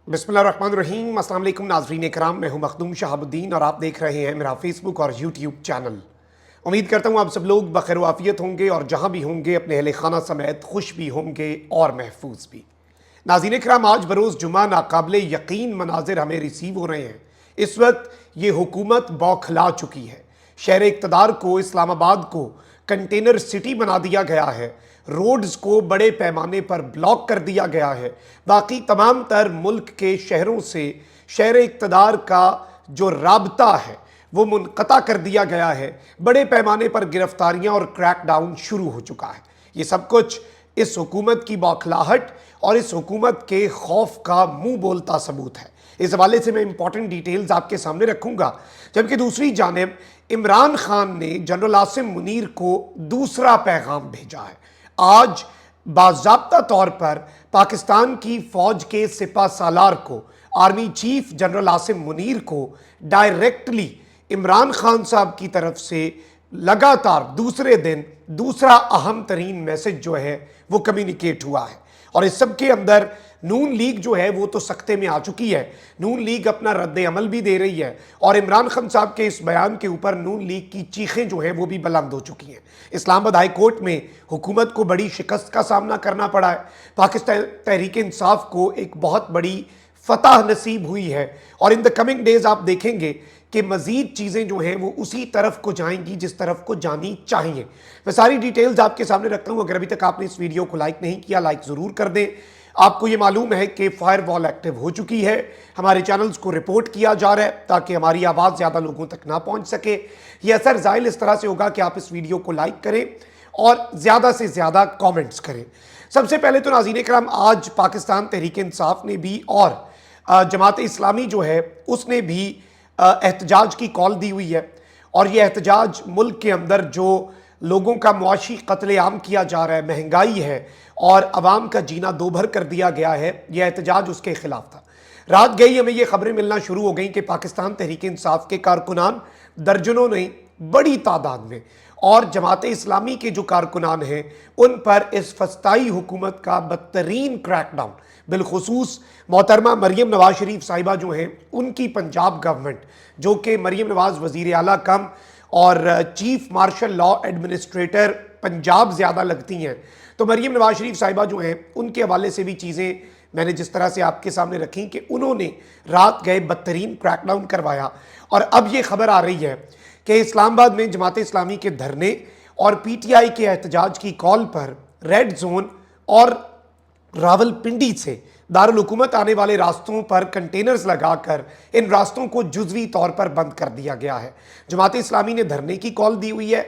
बिस्मिल्लाहिर्रहमानिर्रहीम। अस्सलाम वालेकुम नाज़रीन इकराम, मैं हूं मखदूम शहाबुद्दीन और आप देख रहे हैं मेरा फेसबुक और यूट्यूब चैनल। उम्मीद करता हूं आप सब लोग बखैर वाफियत होंगे और जहां भी होंगे अपने अहले खाना समेत खुश भी होंगे और महफूज भी। नाज़रीन इकराम, आज बरोज़ जुमा नाकाबिले यकीन मनाजिर हमें रिसीव हो रहे हैं। इस वक्त ये हुकूमत बौखला चुकी है। शहर इक़्तिदार को, इस्लामाबाद को कंटेनर सिटी बना दिया गया है। रोड्स को बड़े पैमाने पर ब्लॉक कर दिया गया है। बाकी तमाम तर मुल्क के शहरों से शहर इक़्तिदार का जो राबता है वो मुनक़ता कर दिया गया है। बड़े पैमाने पर गिरफ्तारियां और क्रैकडाउन शुरू हो चुका है। ये सब कुछ इस हुकूमत की बौखलाहट और इस हुकूमत के खौफ का मुंह बोलता सबूत है। इस हवाले से मैं इंपॉर्टेंट डिटेल्स आपके सामने रखूंगा। जबकि दूसरी जानिब इमरान खान ने जनरल आसिम मुनीर को दूसरा पैगाम भेजा है। आज बाज़ाब्ता तौर पर पाकिस्तान की फौज के सिपा सालार को, army chief general Asim Munir को डायरेक्टली इमरान खान साहब की तरफ से लगातार दूसरे दिन दूसरा अहम तरीन मैसेज जो है वो कम्युनिकेट हुआ है। और इस सब के अंदर नून लीग जो है वो तो सख्ते में आ चुकी है। नून लीग अपना रद्द अमल भी दे रही है और इमरान खान साहब के इस बयान के ऊपर नून लीग की चीखें जो हैं वो भी बुलंद हो चुकी हैं। इस्लामाबाद हाई कोर्ट में हुकूमत को बड़ी शिकस्त का सामना करना पड़ा है। पाकिस्तान तहरीक इंसाफ को एक बहुत बड़ी फतह नसीब हुई है और इन द कमिंग डेज आप देखेंगे कि मज़ीद चीज़ें जो हैं वो उसी तरफ को जाएंगी जिस तरफ को जानी चाहिए। मैं सारी डिटेल्स आपके सामने रखता हूँ। अगर अभी तक आपने इस वीडियो को लाइक नहीं किया, लाइक ज़रूर कर दें। आपको ये मालूम है कि फायर वॉल एक्टिव हो चुकी है। हमारे चैनल्स को रिपोर्ट किया जा रहा है ताकि हमारी आवाज़ ज़्यादा लोगों तक ना पहुँच सके। ये असर ज़ाहिर इस तरह से होगा कि आप इस वीडियो को लाइक करें और ज़्यादा से ज़्यादा कॉमेंट्स करें। सबसे पहले तो नाज़रीन इकराम, आज पाकिस्तान तहरीक इंसाफ ने भी और जमात इस्लामी जो है उसने भी एहतजाज की कॉल दी हुई है। और ये एहतजाज मुल्क के अंदर जो लोगों का मुआशी कत्लेआम किया जा रहा है, महंगाई है और अवाम का जीना दोभर कर दिया गया है, यह एहतजाज उसके खिलाफ था। रात गई हमें ये खबरें मिलना शुरू हो गई कि पाकिस्तान तहरीक इंसाफ के कारकुनान दर्जनों नहीं, बड़ी तादाद में, और जमात इस्लामी के जो कारकुनान हैं उन पर इस फस्ताई हुकूमत का बदतरीन क्रैकडाउन, बिलखुसूस मोहतरमा मरीम नवाज शरीफ साहिबा जो हैं उनकी पंजाब गवर्नमेंट, जो कि मरीम नवाज वज़ीर आला कम और chief marshal law administrator Punjab ज़्यादा लगती हैं, तो मरीम नवाज शरीफ साहिबा जो हैं उनके हवाले से भी चीज़ें मैंने जिस तरह से आपके सामने रखी कि उन्होंने रात गए बदतरीन क्रैकडाउन करवाया। और अब ये खबर आ रही है कि इस्लामाबाद में जमात इस्लामी के धरने और पीटीआई के एहतजाज की कॉल पर रेड जोन और रावलपिंडी से दारुल हुकूमत आने वाले रास्तों पर कंटेनर्स लगाकर इन रास्तों को जुज़वी तौर पर बंद कर दिया गया है। जमात इस्लामी ने धरने की कॉल दी हुई है।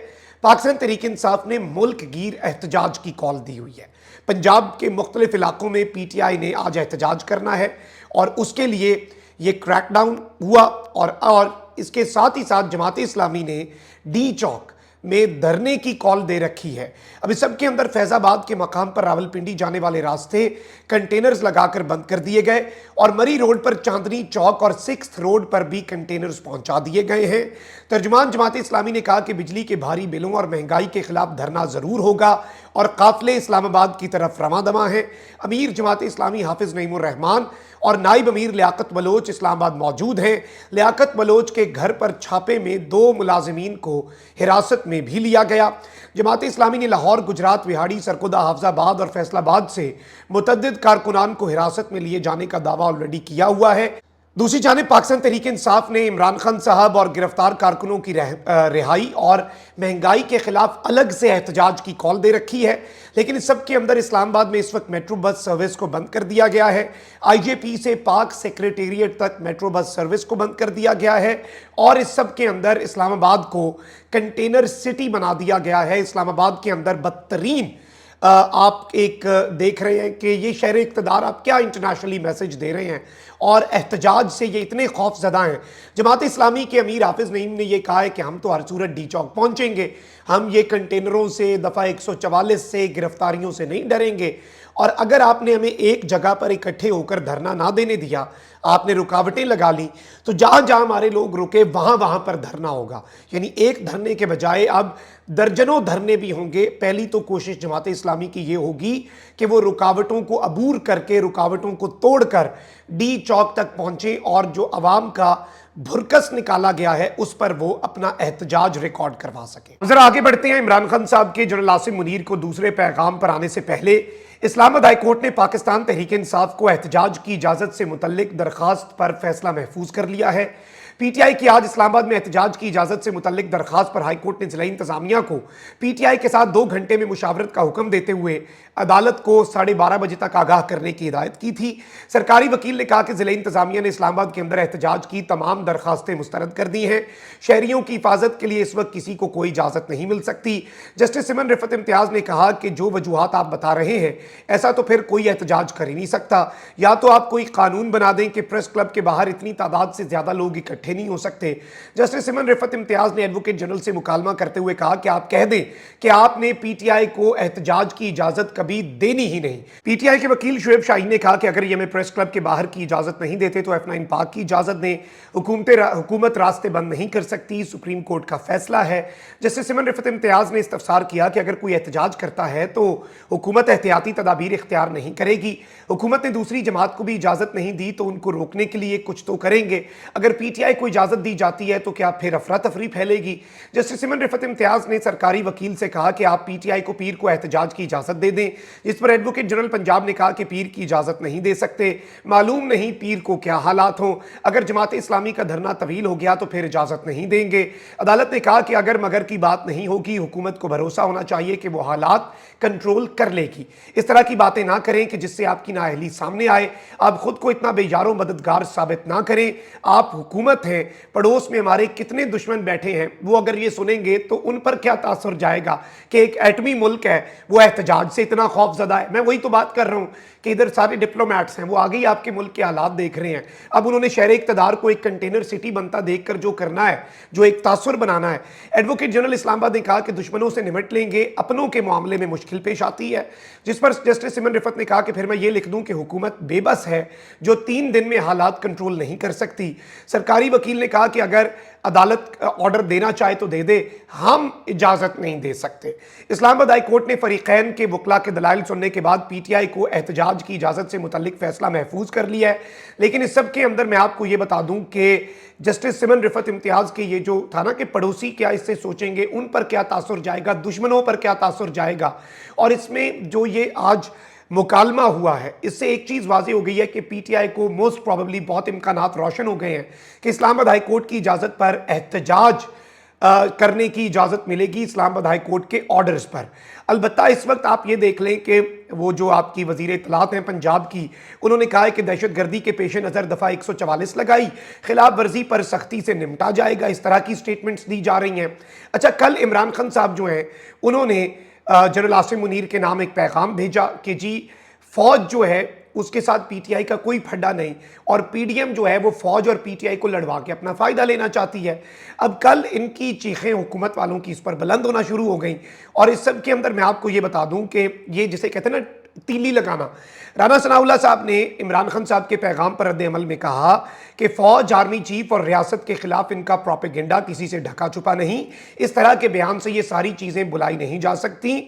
पाकिस्तान तहरीक इंसाफ ने मुल्क गिर एहतजाज की कॉल दी हुई है। पंजाब के मुख्तलिफ इलाकों में पीटीआई ने आज एहतजाज करना है और उसके लिए ये क्रैकडाउन हुआ। और इसके साथ ही साथ जमात इस्लामी ने डी चौक में धरने की कॉल दे रखी है। अब इस सब के अंदर फैजाबाद के मकाम पर रावलपिंडी जाने वाले रास्ते कंटेनर्स लगाकर बंद कर दिए गए और मरी रोड पर चांदनी चौक और 6th रोड पर भी कंटेनर्स पहुंचा दिए गए हैं। तर्जुमान जमात इस्लामी ने कहा कि बिजली के भारी बिलों और महंगाई के खिलाफ धरना ज़रूर होगा और काफिले इस्लामाबाद की तरफ रवादमा है। अमीर जमात इस्लामी हाफिज़ नईमुर रहमान और नाइब अमीर लियाकत बलोच इस्लामाबाद मौजूद हैं। लियाकत बलोच के घर पर छापे में 2 मुलाजिमीन को हिरासत में भी लिया गया। जमात इस्लामी ने लाहौर, गुजरात, विहाड़ी, सरकुदा, हाफजाबाद और फैसलाबाद से मुतअद्दिद कारकुनान को हिरासत में लिए जाने का दावा ऑलरेडी किया हुआ है। दूसरी जानिब पाकिस्तान तहरीक इंसाफ ने इमरान खान साहब और गिरफ्तार कारकुनों की रिहाई और महंगाई के खिलाफ अलग से एहतजाज की कॉल दे रखी है। लेकिन इस सब के अंदर इस्लामाबाद में इस वक्त मेट्रो बस सर्विस को बंद कर दिया गया है। आईजेपी से पाक सेक्रेटेरिएट तक मेट्रो बस सर्विस को बंद कर दिया गया है और इस सब के अंदर इस्लामाबाद को कंटेनर सिटी बना दिया गया है। इस्लामाबाद के अंदर बदतरीन आप एक देख रहे हैं कि ये शहर इक़्तिदार आप क्या इंटरनेशनली मैसेज दे रहे हैं और एहतजाज से ये इतने खौफजदा हैं। जमात इस्लामी के अमीर हाफिज़ नईम ने ये कहा है कि हम तो हर सूरत डी चौक पहुँचेंगे, हम ये कंटेनरों से, दफ़ा 144 से, गिरफ्तारियों से नहीं डरेंगे। اور اگر آپ نے ہمیں ایک جگہ پر اکٹھے ہو کر دھرنا نہ دینے دیا، آپ نے رکاوٹیں لگا لی، تو جہاں جہاں ہمارے لوگ رکے وہاں پر دھرنا ہوگا۔ یعنی ایک دھرنے کے بجائے اب درجنوں دھرنے بھی ہوں گے۔ پہلی تو کوشش جماعت اسلامی کی یہ ہوگی کہ وہ رکاوٹوں کو عبور کر کے، رکاوٹوں کو توڑ کر ڈی چوک تک پہنچیں اور جو عوام کا بھرکس نکالا گیا ہے اس پر وہ اپنا احتجاج ریکارڈ کروا سکیں۔ ذرا آگے بڑھتے ہیں۔ عمران خان صاحب کے جنرل عاصم منیر کو دوسرے پیغام پر آنے سے پہلے اسلام آباد ہائی کورٹ نے پاکستان تحریک انصاف کو احتجاج کی اجازت سے متعلق درخواست پر فیصلہ محفوظ کر لیا ہے۔ پی ٹی آئی کی آج اسلام آباد میں احتجاج کی اجازت سے متعلق درخواست پر ہائی کورٹ نے ضلعی انتظامیہ کو پی ٹی آئی کے ساتھ 2 گھنٹے میں مشاورت کا حکم دیتے ہوئے عدالت کو 12:30 بجے تک آگاہ کرنے کی ہدایت کی تھی۔ سرکاری وکیل نے کہا کہ ضلعی انتظامیہ نے اسلام آباد کے اندر احتجاج کی تمام درخواستیں مسترد کر دی ہیں۔ شہریوں کی حفاظت کے لیے اس وقت کسی کو کوئی اجازت نہیں مل سکتی۔ جسٹس سمن رفعت امتیاز نے کہا کہ جو وجوہات آپ بتا رہے ہیں ایسا تو پھر کوئی احتجاج کر ہی نہیں سکتا۔ یا تو آپ کوئی قانون بنا دیں کہ پریس کلب کے باہر اتنی تعداد سے زیادہ لوگ اکٹھے نہیں ہو سکتے۔ جسٹس سمن رفعت امتیاز نے ایڈوکیٹ جنرل سے مکالمہ کرتے ہوئے کہا کہ آپ کہہ دیں کہ آپ نے پی ٹی آئی کو احتجاج کی اجازت کبھی دینی ہی نہیں۔ پی ٹی آئی کے وکیل شعیب شاہین نے کہا کہ اگر یہ ہمیں پریس کلب کے باہر کی اجازت نہیں دیتے تو F9 پاک کی اجازت دیں۔ حکومت راستے بند نہیں کر سکتی، سپریم کورٹ کا فیصلہ ہے۔ جسٹس سمن رفعت امتیاز نے استفسار کیا کہ اگر کوئی احتجاج کرتا ہے تو حکومت احتیاطی تدابیر اختیار نہیں کرے گی۔ حکومت نے دوسری جماعت کو بھی اجازت نہیں دی تو ان کو روکنے کے لیے کچھ تو کریں گے۔ اگر پی ٹی آئی کو اجازت دی جاتی ہے تو کیا پھر افراتفری پھیلے گی؟ جسٹس سمن رفعت امتیاز نے سرکاری وکیل سے کہا کہ آپ پی ٹی آئی کو پیر کو احتجاج کی اجازت دے دیں، جس پر ایڈوکیٹ جنرل پنجاب نے کہا کہ پیر کی اجازت نہیں دے سکتے، معلوم نہیں پیر کو کیا حالات ہوں، اگر جماعت اسلامی کا دھرنا طویل ہو گیا تو پھر اجازت نہیں دیں گے۔ عدالت نے کہا کہ اگر مگر کی بات نہیں ہوگی، حکومت کو بھروسہ ہونا چاہیے کہ وہ حالات کنٹرول کر لے گی۔ اس طرح کی باتیں نہ کریں کہ جس سے آپ کی نااہلی سامنے آئے، آپ خود کو اتنا بے یار و مددگار ثابت نہ کریں۔ آپ حکومت ہیں، پڑوس میں ہمارے کتنے دشمن بیٹھے ہیں، وہ اگر یہ سنیں گے تو ان پر کیا تاثر جائے گا کہ ایک ایٹمی ملک ہے وہ احتجاج سے اتنا خوف زدہ ہے۔ میں وہی تو بات کر رہا ہوں کہ ادھر سارے ڈپلومیٹس ہیں، وہ آگے ہی آپ کے ملک کے حالات دیکھ رہے ہیں۔ اب انہوں نے شہر اقتدار کو ایک کنٹینر سٹی بنتا دیکھ کر جو کرنا ہے، جو ایک تاثر بنانا ہے۔ ایڈوکیٹ جنرل اسلام آباد نے کہا کہ دشمنوں سے نمٹ لیں گے، اپنوں کے معاملے میں مشکل پیش آتی ہے، جس پر جسٹس سمن رفعت نے کہا کہ پھر میں یہ لکھ دوں کہ حکومت بے بس ہے جو 3 دن میں حالات کنٹرول نہیں کر سکتی۔ سرکاری وکیل نے کہا کہ اگر عدالت آرڈر دینا چاہے تو دے دے، ہم اجازت نہیں دے سکتے۔ اسلام آباد ہائی کورٹ نے فریقین کے وکلاء کے دلائل سننے کے بعد پی ٹی آئی کو احتجاج کی اجازت سے متعلق فیصلہ محفوظ کر لیا ہے، لیکن اس سب کے اندر میں آپ کو یہ بتا دوں کہ جسٹس سمن رفعت امتیاز کے یہ جو تھا نا کہ پڑوسی کیا اس سے سوچیں گے، ان پر کیا تاثر جائے گا، دشمنوں پر کیا تاثر جائے گا، اور اس میں جو یہ آج مکالمہ ہوا ہے اس سے ایک چیز واضح ہو گئی ہے کہ پی ٹی آئی کو موسٹ پروبیبلی بہت امکانات روشن ہو گئے ہیں کہ اسلام آباد ہائی کورٹ کی اجازت پر احتجاج کرنے کی اجازت ملے گی اسلام آباد ہائی کورٹ کے آرڈرز پر۔ البتہ اس وقت آپ یہ دیکھ لیں کہ وہ جو آپ کی وزیر اطلاعات ہیں پنجاب کی، انہوں نے کہا ہے کہ دہشت گردی کے پیش نظر دفعہ 144 لگائی، خلاف ورزی پر سختی سے نمٹا جائے گا، اس طرح کی سٹیٹمنٹس دی جا رہی ہیں۔ اچھا، کل عمران خان صاحب جو ہیں انہوں نے جنرل عاصم منیر کے نام ایک پیغام بھیجا کہ جی فوج جو ہے اس کے ساتھ پی ٹی آئی کا کوئی پھڈا نہیں، اور پی ڈی ایم جو ہے وہ فوج اور پی ٹی آئی کو لڑوا کے اپنا فائدہ لینا چاہتی ہے۔ اب کل ان کی چیخیں حکومت والوں کی اس پر بلند ہونا شروع ہو گئیں، اور اس سب کے اندر میں آپ کو یہ بتا دوں کہ یہ جسے کہتے ہیں نا تیلی لگانا، رانا ثناء اللہ صاحب نے عمران خان صاحب کے پیغام پر رد عمل میں کہا کہ فوج، آرمی چیف اور ریاست کے خلاف ان کا پروپیگنڈا کسی سے ڈھکا چھپا نہیں، اس طرح کے بیان سے یہ ساری چیزیں بلائی نہیں جا سکتی۔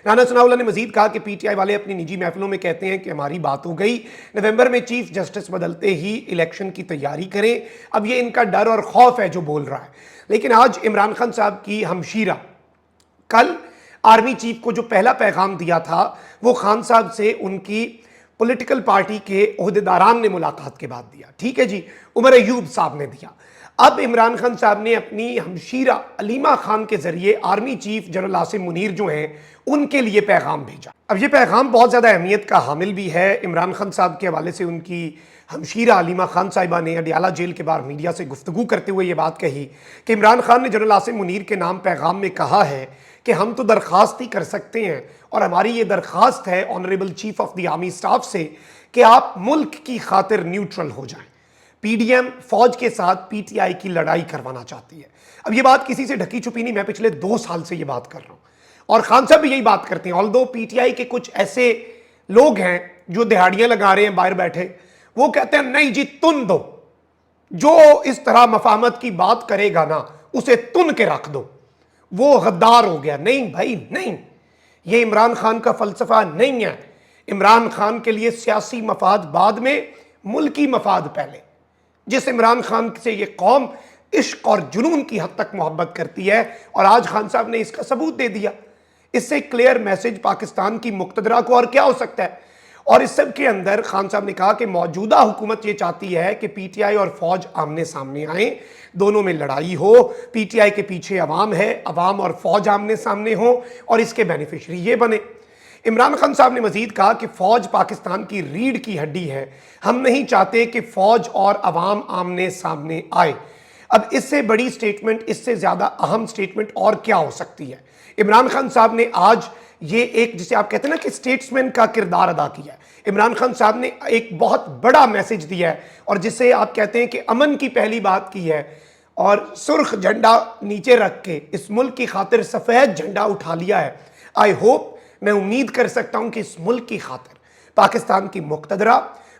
رانا ثناء اللہ نے مزید کہا کہ پی ٹی آئی والے اپنی نجی محفلوں میں کہتے ہیں کہ ہماری بات ہو گئی، نومبر میں چیف جسٹس بدلتے ہی الیکشن کی تیاری کریں۔ اب یہ ان کا ڈر اور خوف ہے جو بول رہا ہے، لیکن آج عمران خان صاحب کی ہمشیرہ کل آرمی چیف کو جو پہلا پیغام دیا تھا وہ خان صاحب سے ان کی پولیٹیکل پارٹی کے عہدیداران نے ملاقات کے بعد دیا، ٹھیک ہے جی، عمر ایوب صاحب نے دیا۔ اب عمران خان صاحب نے اپنی ہمشیرہ علیمہ خان کے ذریعے army chief general Asim Munir جو ہیں ان کے لیے پیغام بھیجا۔ اب یہ پیغام بہت زیادہ اہمیت کا حامل بھی ہے۔ عمران خان صاحب کے حوالے سے ان کی ہمشیرہ علیمہ خان صاحبہ نے اڈیالہ جیل کے باہر میڈیا سے گفتگو کرتے ہوئے یہ بات کہی کہ عمران خان نے جنرل عاصم منیر کے نام پیغام میں کہا ہے کہ ہم تو درخواست ہی کر سکتے ہیں، اور ہماری یہ درخواست ہے honourable chief of the army staff سے کہ آپ ملک کی خاطر نیوٹرل ہو جائیں۔ پی ڈی ایم فوج کے ساتھ پی ٹی آئی کی لڑائی کروانا چاہتی ہے۔ اب یہ بات کسی سے ڈھکی چھپی نہیں، میں پچھلے 2 سال سے یہ بات کر رہا ہوں، اور خان صاحب بھی یہی بات کرتے ہیں۔ آلدو پی ٹی آئی کے کچھ ایسے लोग हैं जो दिहाड़ियां लगा रहे हैं बाहर बैठे, वो कहते हैं नहीं जी तुन दो, जो इस तरह मफाहमत की बात करेगा ना उसे तुन के रख दो, वो गद्दार हो गया। नहीं भाई नहीं, ये इमरान खान का फलसफा नहीं है। इमरान खान के लिए सियासी मफाद बाद में, मुल्की मफाद पहले। जिस इमरान खान से ये कौम इश्क और जुनून की हद तक मोहब्बत करती है, और आज खान साहब ने इसका सबूत दे दिया। इससे क्लियर मैसेज पाकिस्तान की मुक्तदरा को और क्या हो सकता है। और इस सब के अंदर खान साहब ने कहा कि मौजूदा हुकूमत ये चाहती है कि पीटीआई और फौज आमने सामने आए, दोनों में लड़ाई हो, पीटीआई के पीछे अवाम है, अवाम और फौज आमने सामने हो और इसके बेनिफिशरी ये बने। इमरान खान साहब ने मजीद कहा कि फौज पाकिस्तान की रीढ़ की हड्डी है, हम नहीं चाहते कि फौज और अवाम आमने सामने आए। अब इससे बड़ी स्टेटमेंट, इससे ज्यादा अहम स्टेटमेंट और क्या हो सकती है। इमरान खान साहब ने आज ये एक, जिसे आप कहते हैं ना कि स्टेट्समैन का किरदार अदा किया है। इमरान खान साहब ने एक बहुत बड़ा मैसेज दिया है, और जिसे आप कहते हैं कि अमन की पहली बात की है, और सुर्ख झंडा नीचे रख के इस मुल्क की खातिर सफेद झंडा उठा लिया है। आई होप, मैं उम्मीद कर सकता हूं कि इस मुल्क की खातिर, पाकिस्तान की मुक्तदरा,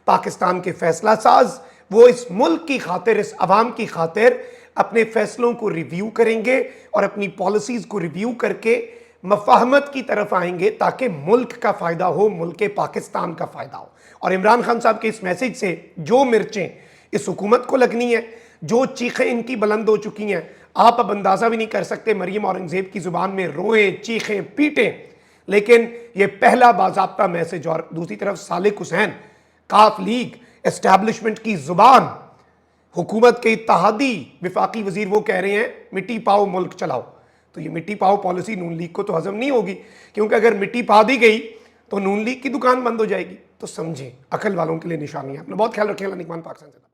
पाकिस्तान के फैसला साज, वो इस मुल्क की खातिर, इस अवाम की खातिर अपने फैसलों को रिव्यू करेंगे और अपनी पॉलिसीज को रिव्यू करके मफाहमत की तरफ आएंगे, ताकि मुल्क का फ़ायदा हो, मुल्क पाकिस्तान का फ़ायदा हो। और इमरान खान साहब के इस मैसेज से जो मिर्चें इस हुकूमत को लगनी है, जो चीखें इनकी बुलंद हो चुकी हैं, आप अब अंदाज़ा भी नहीं कर सकते। मरियम औरंगज़ेब की ज़ुबान में रोएं, चीखें, पीटें, लेकिन ये पहला बाज़ाब्ता मैसेज। और दूसरी तरफ सालिक हुसैन, काफ लीग एस्टैब्लिशमेंट की ज़ुबान, हुकूमत के इत्तेहादी विफाकी वजीर, वो कह रहे हैं मिट्टी पाओ मुल्क चलाओ। तो ये मिट्टी पाओ पॉलिसी नून लीग को तो हजम नहीं होगी, क्योंकि अगर मिट्टी पा दी गई तो नून लीग की दुकान बंद हो जाएगी। तो समझें, अकल वालों के लिए निशानी है। अपना बहुत ख्याल रखें। अल्लाह निगहबान पाकिस्तान से।